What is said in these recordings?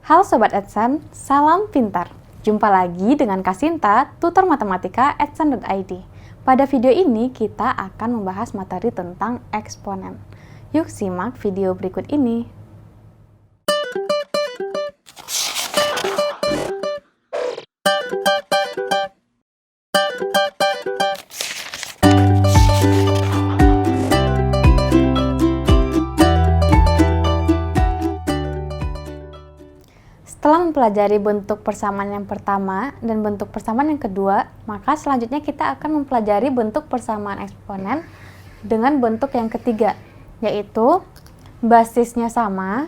Halo Sobat Edsan, salam pintar. Jumpa lagi dengan Kasinta, tutor matematika edsan.id. Pada video ini kita akan membahas materi tentang eksponen. Yuk simak video berikut ini. Setelah mempelajari bentuk persamaan yang pertama dan bentuk persamaan yang kedua, maka selanjutnya kita akan mempelajari bentuk persamaan eksponen dengan bentuk yang ketiga, yaitu basisnya sama,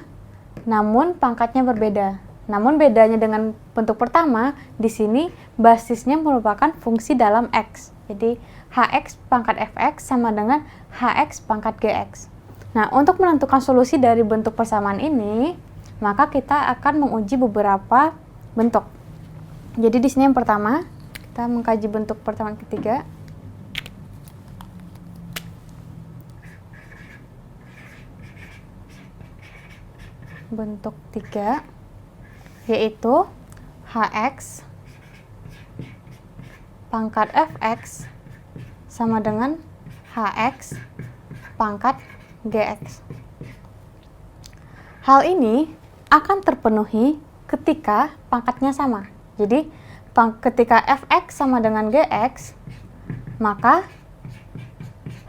namun pangkatnya berbeda. Namun bedanya dengan bentuk pertama, di sini basisnya merupakan fungsi dalam X. Jadi, Hx pangkat Fx sama dengan Hx pangkat Gx. Nah, untuk menentukan solusi dari bentuk persamaan ini, maka kita akan menguji beberapa bentuk. Jadi di sini yang pertama, kita mengkaji bentuk persamaan ketiga. Bentuk 3 yaitu Hx pangkat Fx sama dengan Hx pangkat Gx. Hal ini akan terpenuhi ketika pangkatnya sama. Jadi, ketika Fx sama dengan Gx, maka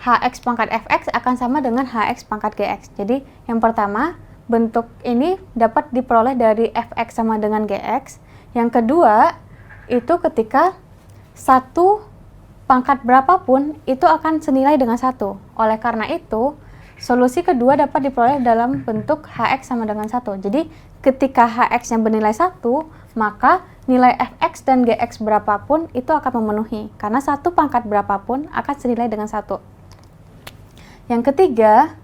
Hx pangkat Fx akan sama dengan Hx pangkat Gx. Jadi, yang pertama, bentuk ini dapat diperoleh dari Fx sama dengan Gx. Yang kedua, itu ketika satu pangkat berapapun, itu akan senilai dengan 1. Oleh karena itu, solusi kedua dapat diperoleh dalam bentuk Hx sama dengan 1. Jadi, ketika Hx yang bernilai 1, maka nilai Fx dan Gx berapapun itu akan memenuhi. Karena satu pangkat berapapun akan senilai dengan 1. Yang ketiga,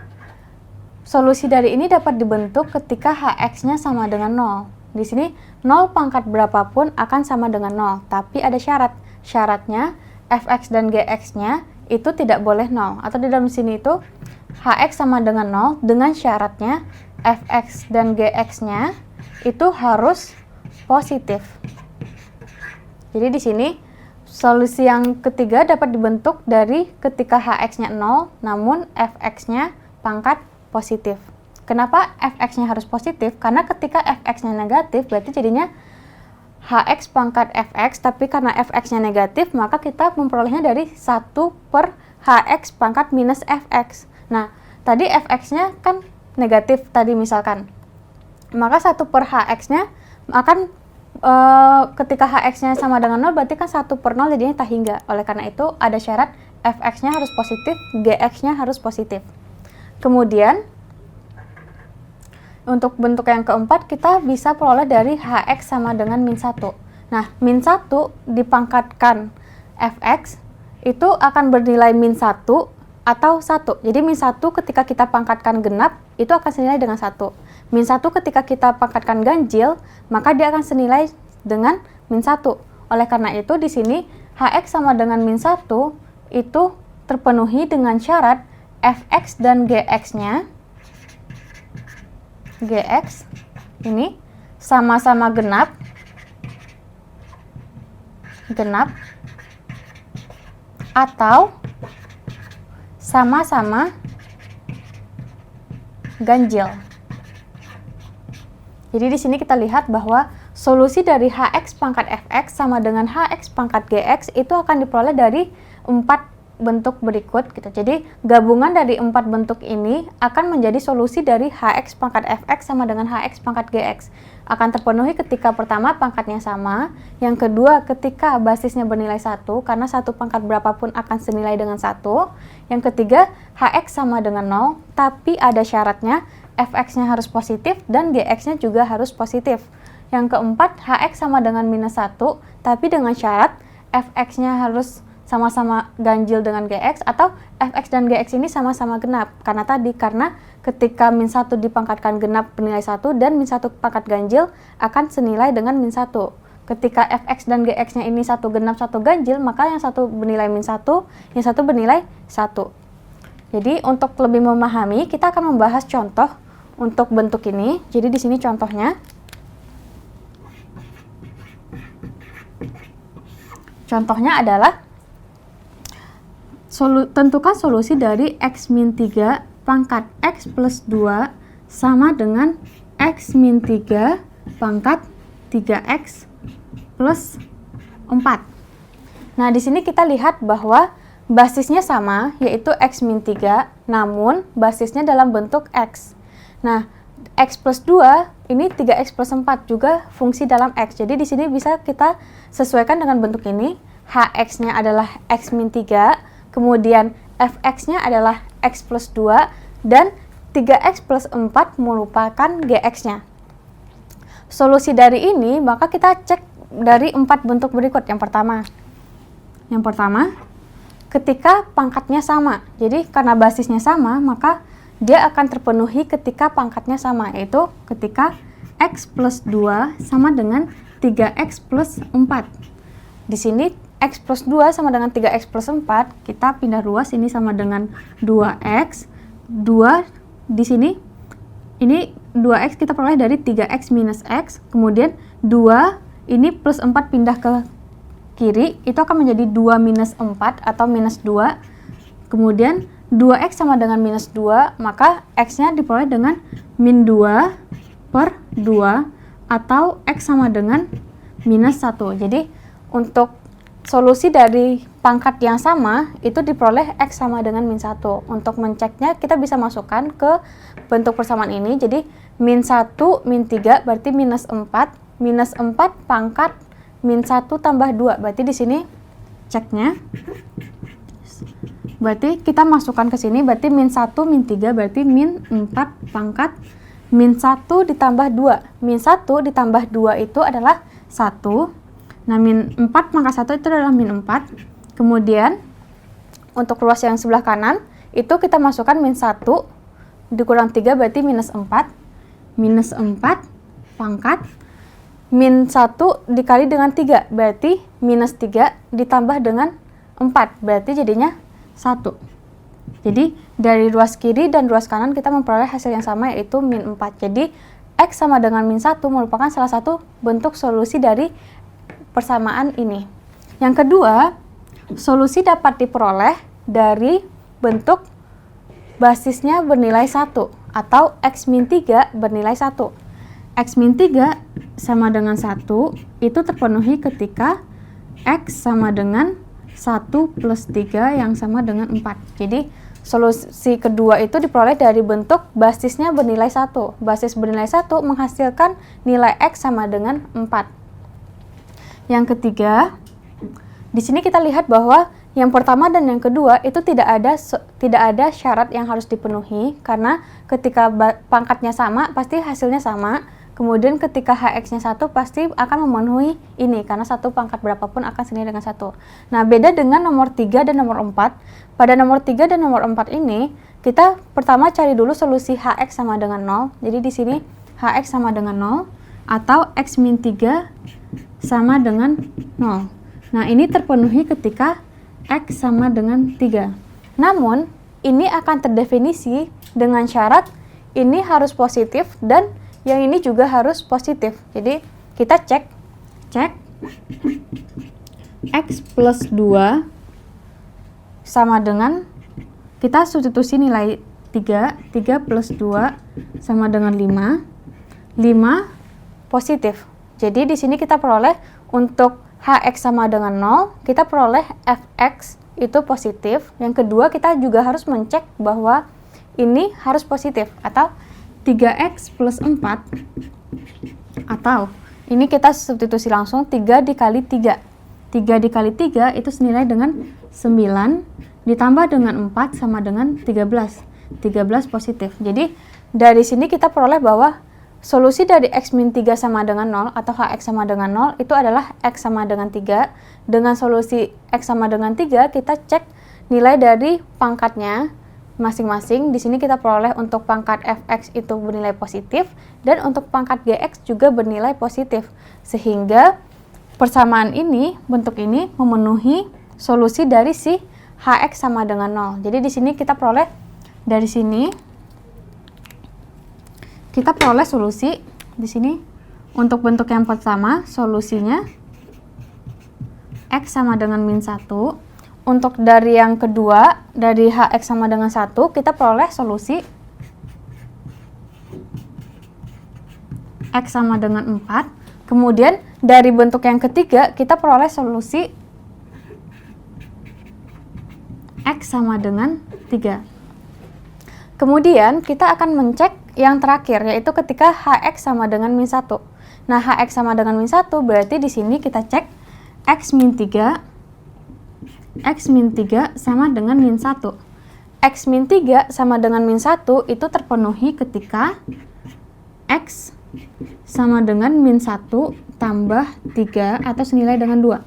solusi dari ini dapat dibentuk ketika Hx-nya sama dengan 0. Di sini, 0 pangkat berapapun akan sama dengan 0. Tapi ada syarat. Syaratnya, Fx dan Gx-nya itu tidak boleh 0. Atau di dalam sini itu, Hx sama dengan 0 dengan syaratnya Fx dan Gx-nya itu harus positif. Jadi di sini solusi yang ketiga dapat dibentuk dari ketika Hx-nya 0 namun Fx-nya pangkat positif. Kenapa Fx-nya harus positif? Karena ketika Fx-nya negatif berarti jadinya Hx pangkat Fx, tapi karena Fx-nya negatif maka kita memperolehnya dari 1 per Hx pangkat minus Fx. Nah, tadi Fx-nya kan negatif tadi misalkan. Maka 1 per Hx-nya akan ketika Hx-nya sama dengan 0 berarti kan 1 per 0 jadinya tak hingga. Oleh karena itu ada syarat Fx-nya harus positif, Gx-nya harus positif. Kemudian untuk bentuk yang keempat kita bisa peroleh dari Hx sama dengan min 1. Nah, min 1 dipangkatkan Fx itu akan bernilai min 1 atau 1. Jadi min 1 ketika kita pangkatkan genap itu akan senilai dengan 1. Min 1 ketika kita pangkatkan ganjil maka dia akan senilai dengan min 1. Oleh karena itu di sini Hx sama dengan min 1 itu terpenuhi dengan syarat Fx dan Gx-nya Gx ini sama-sama genap atau sama-sama ganjil. Jadi di sini kita lihat bahwa solusi dari Hx pangkat Fx sama dengan Hx pangkat Gx itu akan diperoleh dari 4 bentuk berikut gitu. Jadi gabungan dari 4 bentuk ini akan menjadi solusi dari Hx pangkat Fx sama dengan Hx pangkat Gx. Akan terpenuhi ketika pertama pangkatnya sama, yang kedua ketika basisnya bernilai 1 karena satu pangkat berapapun akan senilai dengan 1. Yang ketiga Hx sama dengan 0 tapi ada syaratnya Fx-nya harus positif dan Gx-nya juga harus positif. Yang keempat Hx sama dengan minus 1 tapi dengan syarat Fx-nya harus sama-sama ganjil dengan Gx atau Fx dan Gx ini sama-sama genap. Karena ketika min 1 dipangkatkan genap bernilai 1 dan min 1 pangkat ganjil akan senilai dengan min 1. Ketika Fx dan Gx-nya ini satu genap satu ganjil, maka yang satu bernilai min 1, yang satu bernilai 1. Jadi untuk lebih memahami kita akan membahas contoh untuk bentuk ini. Jadi di sini contohnya Contohnya adalah tentukan solusi dari x min 3 pangkat x plus 2 sama dengan x min 3 pangkat 3x plus 4. Nah, di sini kita lihat bahwa basisnya sama, yaitu x min 3, namun basisnya dalam bentuk x. Nah, x plus 2, ini 3x plus 4 juga fungsi dalam x. Jadi di sini bisa kita sesuaikan dengan bentuk ini. Hx-nya adalah x min 3, kemudian fx-nya adalah x plus 2, dan 3x plus 4 merupakan gx-nya. Solusi dari ini, maka kita cek dari 4 bentuk berikut. Yang pertama, ketika pangkatnya sama. Jadi karena basisnya sama, maka dia akan terpenuhi ketika pangkatnya sama, yaitu ketika x plus 2 sama dengan 3x plus 4. Di sini x plus 2 sama dengan 3x plus 4, kita pindah ruas, ini sama dengan 2x. 2 di sini, ini 2x kita peroleh dari 3x minus x, kemudian 2 ini plus 4 pindah ke kiri, itu akan menjadi 2 minus 4 atau minus 2. Kemudian 2x sama dengan minus 2, maka x-nya diperoleh dengan min 2 per 2 atau x sama dengan minus 1. Jadi untuk solusi dari pangkat yang sama itu diperoleh x sama dengan min 1. Untuk menceknya kita bisa masukkan ke bentuk persamaan ini. Jadi min 1 min 3 berarti minus 4. Minus 4 pangkat min 1 tambah 2. Berarti di sini ceknya. Berarti kita masukkan ke sini, berarti min 1 min 3 berarti min 4 pangkat min 1 ditambah 2. Min 1 ditambah 2 itu adalah 1. Nah, min 4 pangkat 1 itu adalah min 4. Kemudian, untuk ruas yang sebelah kanan, itu kita masukkan min 1 dikurang 3 berarti minus 4. Minus 4 pangkat min 1 dikali dengan 3 berarti minus 3 ditambah dengan 4 berarti jadinya 1. Jadi dari ruas kiri dan ruas kanan kita memperoleh hasil yang sama, yaitu min 4. Jadi x sama dengan min 1 merupakan salah satu bentuk solusi dari persamaan ini. Yang kedua, solusi dapat diperoleh dari bentuk basisnya bernilai 1 atau x min 3 bernilai 1. X min 3 sama dengan 1 itu terpenuhi ketika x sama dengan 1 plus 3 yang sama dengan 4. Jadi solusi kedua itu diperoleh dari bentuk basisnya bernilai 1. Basis bernilai 1 menghasilkan nilai x sama dengan 4. Yang ketiga, di sini kita lihat bahwa yang pertama dan yang kedua itu tidak ada syarat yang harus dipenuhi, karena ketika pangkatnya sama pasti hasilnya sama. Kemudian ketika hx-nya 1 pasti akan memenuhi ini, karena satu pangkat berapapun akan senilai dengan 1. Nah, beda dengan nomor 3 dan nomor 4. Pada nomor 3 dan nomor 4 ini, kita pertama cari dulu solusi hx sama dengan 0. Jadi di sini hx sama dengan 0 atau x min 3 sama dengan 0. Nah, ini terpenuhi ketika x sama dengan 3. Namun, ini akan terdefinisi dengan syarat ini harus positif dan yang ini juga harus positif. Jadi, kita cek x plus 2 sama dengan, kita substitusi nilai 3 plus 2 sama dengan 5 positif. Jadi di sini kita peroleh untuk hx sama dengan 0, kita peroleh fx itu positif. Yang kedua, kita juga harus mencek bahwa ini harus positif, atau 3x plus 4, atau ini kita substitusi langsung 3 dikali 3. 3 dikali 3 itu senilai dengan 9 ditambah dengan 4 sama dengan 13. 13 positif. Jadi dari sini kita peroleh bahwa solusi dari x min 3 sama dengan 0 atau hx sama dengan 0 itu adalah x sama dengan 3. Dengan solusi x sama dengan 3, kita cek nilai dari pangkatnya masing-masing. Di sini kita peroleh untuk pangkat fx itu bernilai positif dan untuk pangkat gx juga bernilai positif. Sehingga persamaan ini, bentuk ini memenuhi solusi dari si hx sama dengan 0. Jadi di sini kita peroleh dari sini kita peroleh solusi di sini untuk bentuk yang pertama, solusinya X sama dengan min 1. Untuk dari yang kedua, dari Hx sama dengan 1, kita peroleh solusi X sama dengan 4. Kemudian dari bentuk yang ketiga, kita peroleh solusi X sama dengan 3. Kemudian kita akan mencek yang terakhir, yaitu ketika Hx sama dengan min 1. Nah, Hx sama dengan min 1 berarti di sini kita cek X min 3 sama dengan min 1. X min 3 sama dengan min 1 itu terpenuhi ketika X sama dengan min 1 tambah 3 atau senilai dengan 2.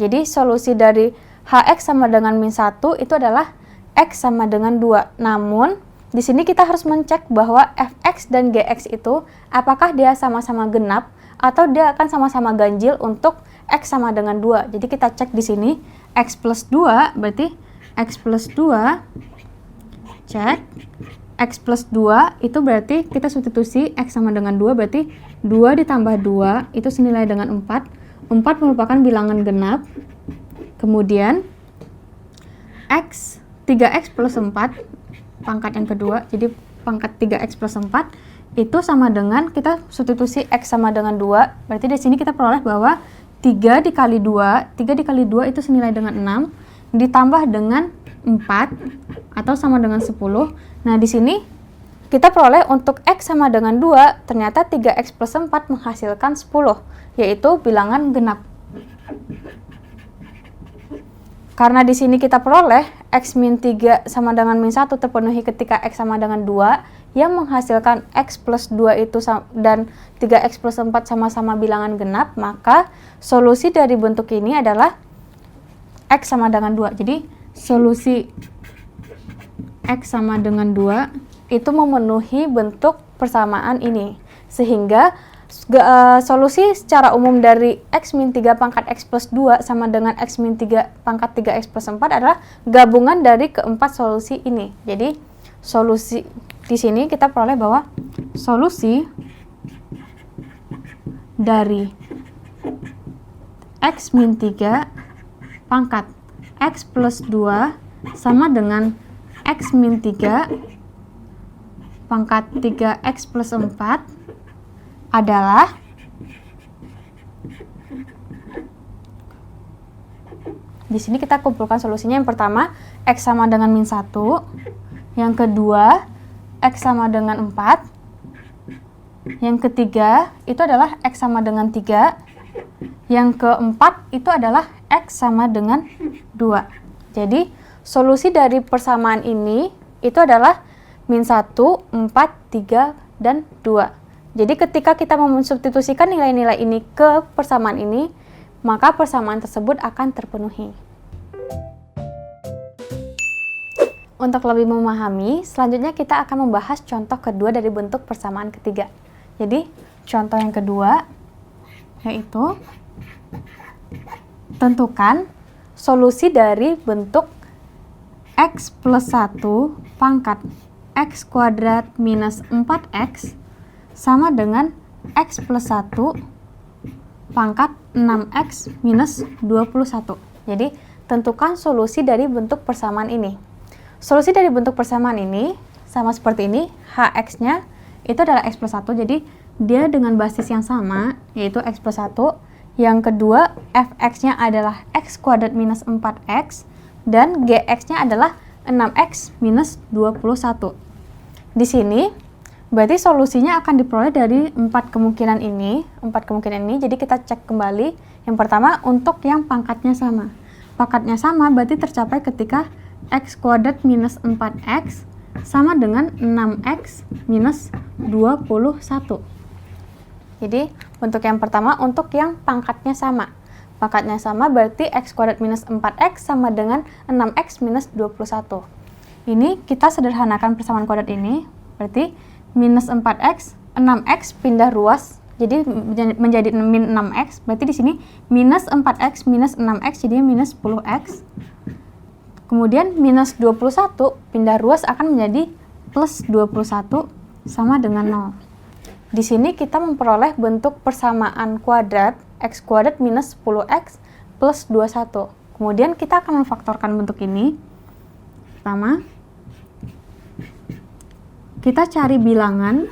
Jadi solusi dari Hx sama dengan min 1 itu adalah X sama dengan 2. Namun di sini kita harus mencek bahwa Fx dan Gx itu apakah dia sama-sama genap atau dia akan sama-sama ganjil untuk X sama dengan 2. Jadi kita cek di sini X plus 2 berarti X plus 2 cek X plus 2 itu berarti kita substitusi X sama dengan 2 berarti 2 ditambah 2 itu senilai dengan 4. 4 merupakan bilangan genap. Kemudian X 3X plus 4 pangkat yang kedua, jadi pangkat 3x plus 4 itu sama dengan kita substitusi x sama dengan 2, berarti di sini kita peroleh bahwa 3 dikali 2 itu senilai dengan 6 ditambah dengan 4 atau sama dengan 10. Nah, di sini kita peroleh untuk x sama dengan 2 ternyata 3x plus 4 menghasilkan 10, yaitu bilangan genap. Karena di sini kita peroleh X min 3 sama dengan min 1 terpenuhi ketika X sama dengan 2, yang menghasilkan X plus 2 itu dan 3X plus 4 sama-sama bilangan genap, maka solusi dari bentuk ini adalah X sama dengan 2. Jadi solusi X sama dengan 2 itu memenuhi bentuk persamaan ini. Sehingga solusi secara umum dari X min 3 pangkat X plus 2 sama dengan X min 3 pangkat 3X plus 4 adalah gabungan dari keempat solusi ini. Jadi solusi di sini kita peroleh bahwa solusi dari X min 3 pangkat X plus 2 sama dengan X min 3 pangkat 3X plus 4 adalah di sini kita kumpulkan solusinya. Yang pertama X sama dengan min 1, yang kedua X sama dengan 4, yang ketiga itu adalah X sama dengan 3, yang keempat itu adalah X sama dengan 2. Jadi solusi dari persamaan ini itu adalah min 1, 4, 3, dan 2. Jadi ketika kita mensubstitusikan nilai-nilai ini ke persamaan ini, maka persamaan tersebut akan terpenuhi. Untuk lebih memahami, selanjutnya kita akan membahas contoh kedua dari bentuk persamaan ketiga. Jadi, contoh yang kedua yaitu tentukan solusi dari bentuk X plus 1 pangkat X kuadrat minus 4X sama dengan X plus 1 pangkat 6X minus 21. Jadi, tentukan solusi dari bentuk persamaan ini. Solusi dari bentuk persamaan ini sama seperti ini, Hx-nya itu adalah X plus 1, jadi dia dengan basis yang sama, yaitu X plus 1. Yang kedua, Fx-nya adalah X kuadrat minus 4X, dan Gx-nya adalah 6X minus 21. Di sini, berarti solusinya akan diperoleh dari 4 kemungkinan ini. Jadi kita cek kembali. Yang pertama, untuk yang pangkatnya sama. Pangkatnya sama berarti tercapai ketika X kuadrat minus 4X sama dengan 6X minus 21. Jadi, bentuk yang pertama untuk yang pangkatnya sama. Pangkatnya sama berarti X kuadrat minus 4X sama dengan 6X minus 21. Ini kita sederhanakan persamaan kuadrat ini. Berarti minus 4x, 6x pindah ruas, jadi menjadi min 6x. Berarti di sini minus 4x minus 6x jadi minus 10x. Kemudian minus 21 pindah ruas akan menjadi plus 21 sama dengan 0. Di sini kita memperoleh bentuk persamaan kuadrat x kuadrat minus 10x plus 21. Kemudian kita akan memfaktorkan bentuk ini. Pertama, kita cari bilangan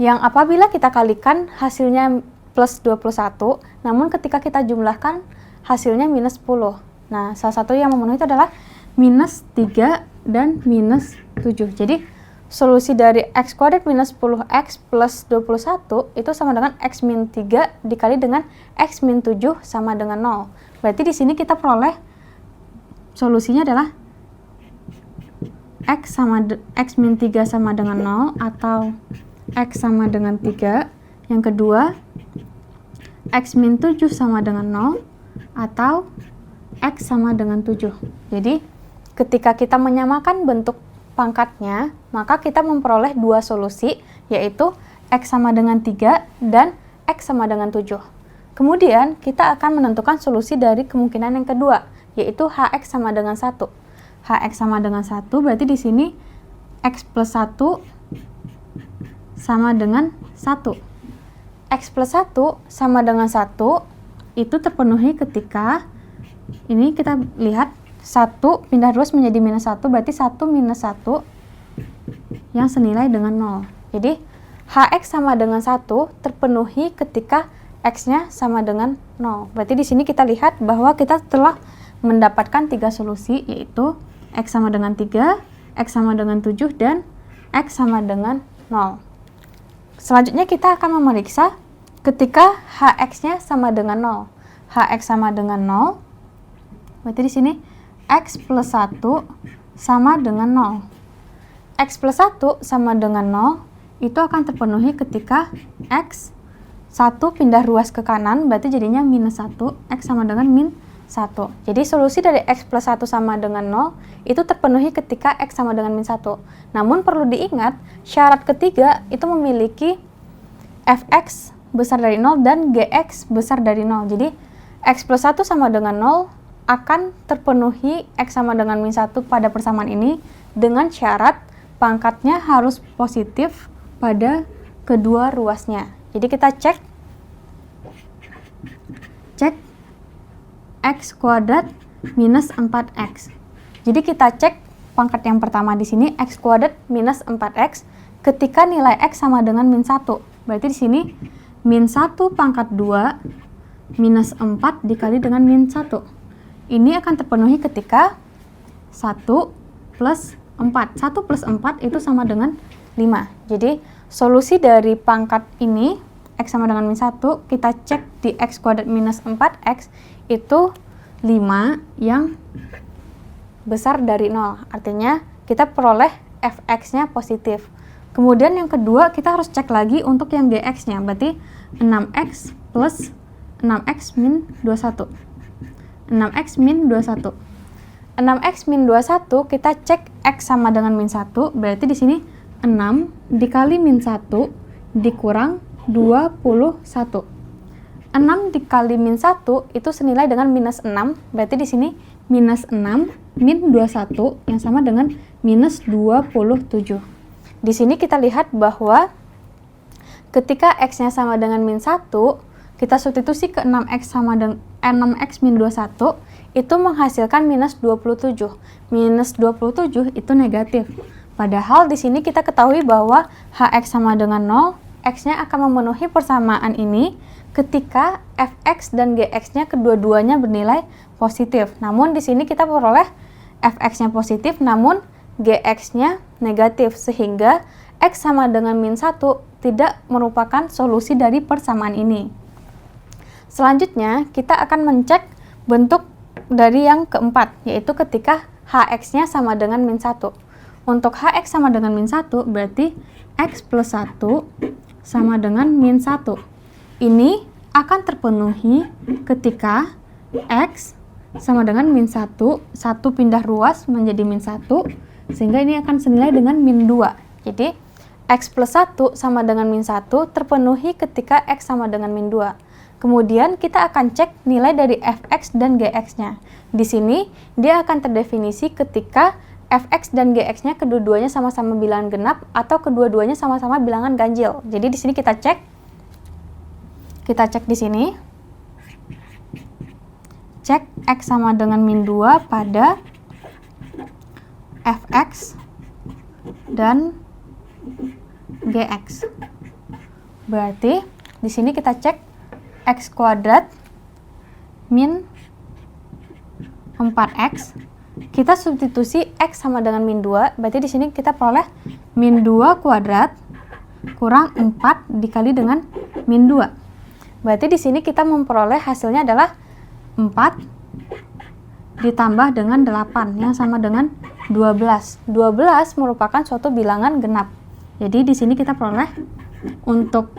yang apabila kita kalikan hasilnya plus 21, namun ketika kita jumlahkan hasilnya minus 10. Nah, salah satu yang memenuhi itu adalah minus 3 dan minus 7. Jadi, solusi dari x kuadrat minus 10x plus 21 itu sama dengan x min 3 dikali dengan x min 7 sama dengan 0. Berarti di sini kita peroleh solusinya adalah x min 3 sama dengan 0 atau x sama dengan 3. Yang kedua, x min 7 sama dengan 0 atau x sama dengan 7. Jadi, ketika kita menyamakan bentuk pangkatnya, maka kita memperoleh dua solusi, yaitu x sama dengan 3 dan x sama dengan 7. Kemudian, kita akan menentukan solusi dari kemungkinan yang kedua, yaitu hx sama dengan 1. Hx sama dengan 1, berarti di sini x plus 1 sama dengan 1. X plus 1 sama dengan 1 itu terpenuhi ketika ini kita lihat 1 pindah ruas menjadi minus 1, berarti 1 minus 1 yang senilai dengan 0. Jadi, hx sama dengan 1 terpenuhi ketika x-nya sama dengan 0. Berarti di sini kita lihat bahwa kita telah mendapatkan 3 solusi, yaitu x sama dengan 3, x sama dengan 7, dan x sama dengan 0. Selanjutnya kita akan memeriksa ketika hx-nya sama dengan 0. Hx sama dengan 0, berarti di sini x plus 1 sama dengan 0. X plus 1 sama dengan 0 itu akan terpenuhi ketika x 1 pindah ruas ke kanan, berarti jadinya minus 1, x sama dengan min 1. Jadi solusi dari x plus 1 sama dengan 0 itu terpenuhi ketika x sama dengan min 1. Namun perlu diingat, syarat ketiga itu memiliki fx besar dari 0 dan gx besar dari 0. Jadi x plus 1 sama dengan 0 akan terpenuhi x sama dengan min 1 pada persamaan ini dengan syarat pangkatnya harus positif pada kedua ruasnya. Jadi kita cek x kuadrat minus 4x. Jadi kita cek pangkat yang pertama di sini x kuadrat minus 4x ketika nilai x sama dengan min 1. Berarti di sini min 1 pangkat 2 minus 4 dikali dengan min 1. Ini akan terpenuhi ketika 1 plus 4. 1 plus 4 itu sama dengan 5. Jadi, solusi dari pangkat ini, x sama dengan min 1, kita cek di x kuadrat minus 4x, itu 5 yang besar dari 0. Artinya, kita peroleh fx-nya positif. Kemudian yang kedua, kita harus cek lagi untuk yang gx-nya. Berarti 6x plus 6x min 21. 6x min 21. 6x min 21 kita cek x sama dengan min 1, berarti di sini 6 dikali min 1 dikurang 21. 6 dikali min 1 itu senilai dengan minus 6, berarti di sini minus 6 min 21 yang sama dengan minus 27. Di sini kita lihat bahwa ketika x-nya sama dengan min 1, kita substitusi ke 6x sama dengan 6x min 21 itu menghasilkan minus 27. Minus 27 itu negatif. Padahal di sini kita ketahui bahwa hx sama dengan 0, x-nya akan memenuhi persamaan ini ketika fx dan gx-nya kedua-duanya bernilai positif. Namun di sini kita peroleh fx-nya positif namun gx-nya negatif sehingga x sama dengan min 1 tidak merupakan solusi dari persamaan ini. Selanjutnya, kita akan mencek bentuk dari yang keempat, yaitu ketika hx-nya sama dengan min 1. Untuk hx sama dengan min 1, berarti x plus 1 sama dengan min 1. Ini akan terpenuhi ketika x sama dengan min 1, 1 pindah ruas menjadi min 1, sehingga ini akan senilai dengan min 2. Jadi, x plus 1 sama dengan min 1 terpenuhi ketika x sama dengan min 2. Kemudian kita akan cek nilai dari fx dan gx-nya. Di sini dia akan terdefinisi ketika fx dan gx-nya kedua-duanya sama-sama bilangan genap atau kedua-duanya sama-sama bilangan ganjil. Jadi di sini kita cek di sini. cek X sama dengan min 2 pada Fx dan Gx. Berarti di sini kita cek X kuadrat min 4X. Kita substitusi X sama dengan min 2, berarti di sini kita peroleh min 2 kuadrat kurang 4 dikali dengan min 2. Berarti di sini kita memperoleh hasilnya adalah 4 ditambah dengan 8 yang sama dengan 12. 12 merupakan suatu bilangan genap. Jadi di sini kita peroleh untuk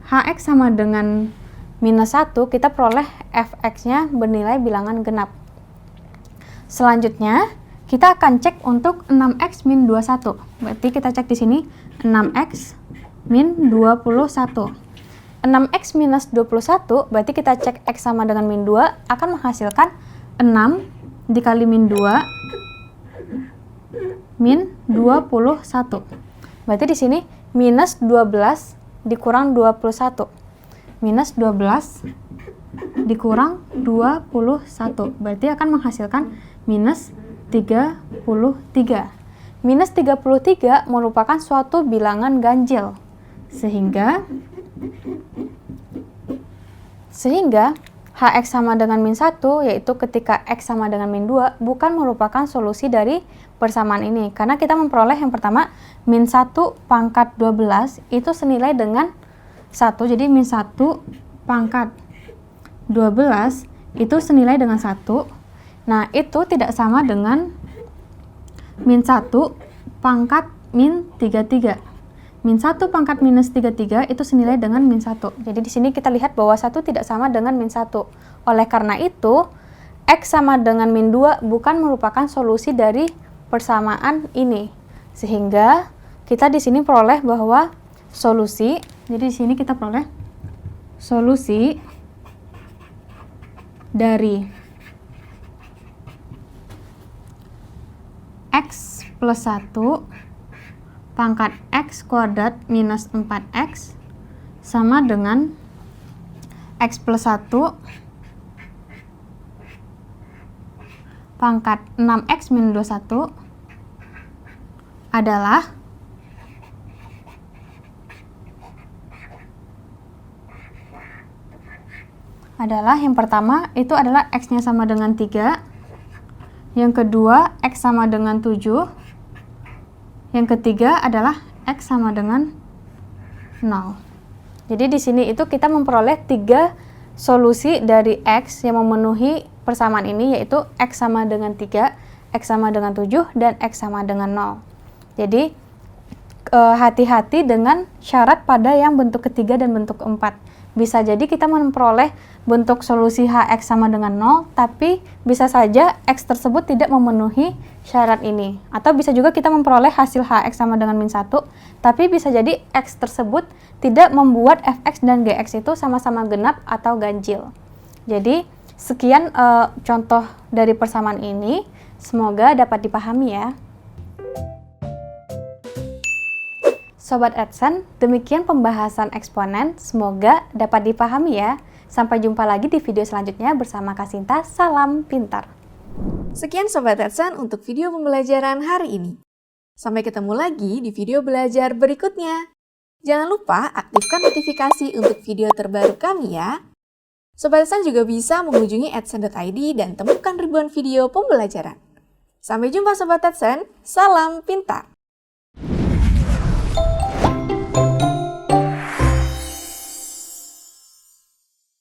Hx sama dengan minus 1, kita peroleh Fx-nya bernilai bilangan genap. Selanjutnya, kita akan cek untuk 6x min 21. Berarti kita cek di sini 6x min 21. 6x minus 21, berarti kita cek x sama dengan min 2, akan menghasilkan 6 dikali min 2 min 21. Berarti di sini minus 12 dikurang 21. Minus 12 dikurang 21. Berarti akan menghasilkan minus 33. Minus 33 merupakan suatu bilangan ganjil. Sehingga Hx sama dengan min 1, yaitu ketika X sama dengan min 2, bukan merupakan solusi dari persamaan ini. Karena kita memperoleh yang pertama, min 1 pangkat 12 itu senilai dengan 1. Jadi min 1 pangkat 12 itu senilai dengan 1. Nah, itu tidak sama dengan min 1 pangkat min 33. Min 1 pangkat minus 33 itu senilai dengan min 1. Jadi di sini kita lihat bahwa 1 tidak sama dengan min 1. Oleh karena itu, X sama dengan min 2 bukan merupakan solusi dari persamaan ini. Sehingga kita di sini peroleh bahwa solusi, jadi di sini kita peroleh solusi dari X plus 1 pangkat X kuadrat minus 4X sama dengan X plus 1 pangkat 6X min 21 adalah yang pertama itu adalah X-nya sama dengan 3, yang kedua X sama dengan 7, yang ketiga adalah X sama dengan 0. Jadi di sini itu kita memperoleh 3 solusi dari X yang memenuhi persamaan ini, yaitu X sama dengan 3, X sama dengan 7, dan X sama dengan 0. Jadi hati-hati dengan syarat pada yang bentuk ketiga dan bentuk keempat. Bisa jadi kita memperoleh bentuk solusi Hx sama dengan 0, tapi bisa saja X tersebut tidak memenuhi syarat ini. Atau bisa juga kita memperoleh hasil Hx sama dengan min 1, tapi bisa jadi X tersebut tidak membuat Fx dan Gx itu sama-sama genap atau ganjil. Jadi, sekian contoh dari persamaan ini. Semoga dapat dipahami ya. Sobat Adsense, demikian pembahasan eksponen, semoga dapat dipahami ya. Sampai jumpa lagi di video selanjutnya bersama Kak Sinta, salam pintar. Sekian Sobat Adsense untuk video pembelajaran hari ini. Sampai ketemu lagi di video belajar berikutnya. Jangan lupa aktifkan notifikasi untuk video terbaru kami ya. Sobat Adsense juga bisa mengunjungi adsense.id dan temukan ribuan video pembelajaran. Sampai jumpa Sobat Adsense, salam pintar!